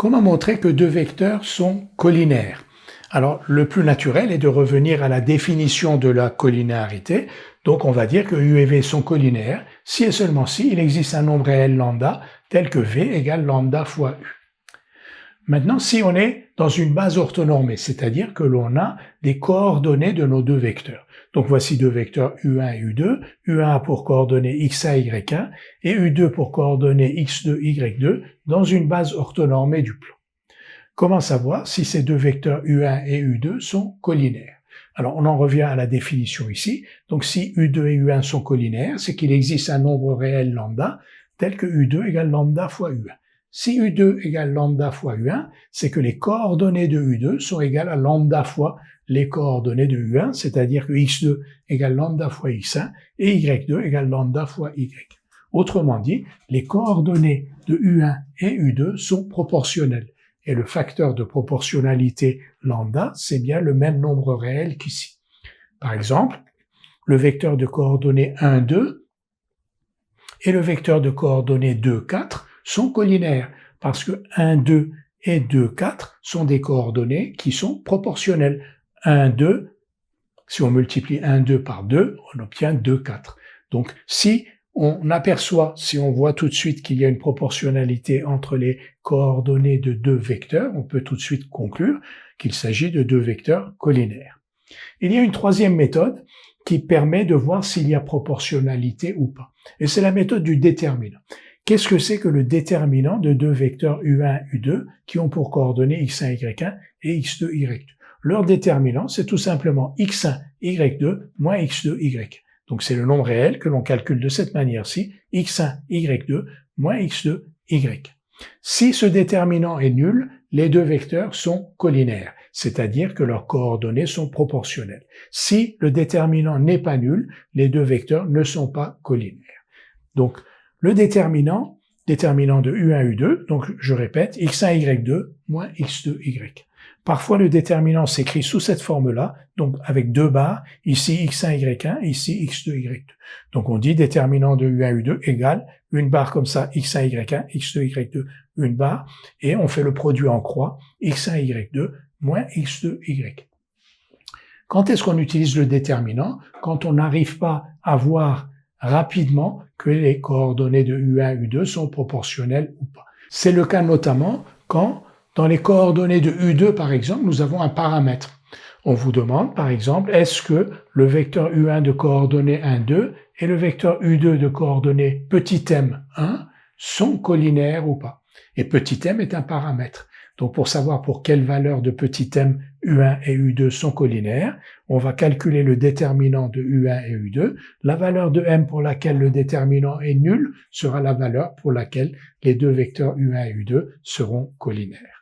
Comment montrer que deux vecteurs sont collinaires? Alors, le plus naturel est de revenir à la définition de la collinéarité. Donc, on va dire que U et V sont collinaires si et seulement si il existe un nombre réel lambda tel que V égale lambda fois U. Maintenant, si on est dans une base orthonormée, c'est-à-dire que l'on a des coordonnées de nos deux vecteurs. Donc voici deux vecteurs U1 et U2. U1 a pour coordonnées x1, y1 et U2 pour coordonnées x2, y2 dans une base orthonormée du plan. Comment savoir si ces deux vecteurs U1 et U2 sont collinaires? Alors on en revient à la définition ici. Donc si U2 et U1 sont collinaires, c'est qu'il existe un nombre réel lambda tel que U2 égale lambda fois U1. Si U2 égale lambda fois U1, c'est que les coordonnées de U2 sont égales à lambda fois les coordonnées de U1, c'est-à-dire que x2 égale lambda fois x1 et y2 égale lambda fois y. Autrement dit, les coordonnées de U1 et U2 sont proportionnelles. Et le facteur de proportionnalité lambda, c'est bien le même nombre réel qu'ici. Par exemple, le vecteur de coordonnées 1, 2 et le vecteur de coordonnées 2, 4 sont collinaires parce que 1, 2 et 2, 4 sont des coordonnées qui sont proportionnelles. 1, 2, si on multiplie 1, 2 par 2, on obtient 2, 4. Donc si on aperçoit, si on voit tout de suite qu'il y a une proportionnalité entre les coordonnées de deux vecteurs, on peut tout de suite conclure qu'il s'agit de deux vecteurs collinaires. Il y a une troisième méthode qui permet de voir s'il y a proportionnalité ou pas. Et c'est la méthode du déterminant. Qu'est-ce que c'est que le déterminant de deux vecteurs U1 et U2 qui ont pour coordonnées x1, y1 et x2, y2? Leur déterminant, c'est tout simplement x1, y2 moins x2, y. Donc c'est le nombre réel que l'on calcule de cette manière-ci, x1, y2 moins x2, y. Si ce déterminant est nul, les deux vecteurs sont collinaires, c'est-à-dire que leurs coordonnées sont proportionnelles. Si le déterminant n'est pas nul, les deux vecteurs ne sont pas collinaires. Donc le déterminant de U1, U2, donc je répète, x1, y2 moins x2, y. Parfois, le déterminant s'écrit sous cette forme-là, donc avec deux barres, ici x1, y1, ici x2, y2. Donc on dit déterminant de U1, U2 égale une barre comme ça, x1, y1, x2, y2, une barre, et on fait le produit en croix, x1, y2 moins x2, y. Quand est-ce qu'on utilise le déterminant? Quand on n'arrive pas à voir rapidement que les coordonnées de U1, U2 sont proportionnelles ou pas. C'est le cas notamment quand, dans les coordonnées de U2, par exemple, nous avons un paramètre. On vous demande, par exemple, est-ce que le vecteur U1 de coordonnées 1, 2 et le vecteur U2 de coordonnées petit m 1 sont collinaires ou pas? Et petit m est un paramètre. Donc pour savoir pour quelle valeur de petit m U1 et U2 sont collinaires, on va calculer le déterminant de U1 et U2. La valeur de m pour laquelle le déterminant est nul sera la valeur pour laquelle les deux vecteurs U1 et U2 seront collinaires.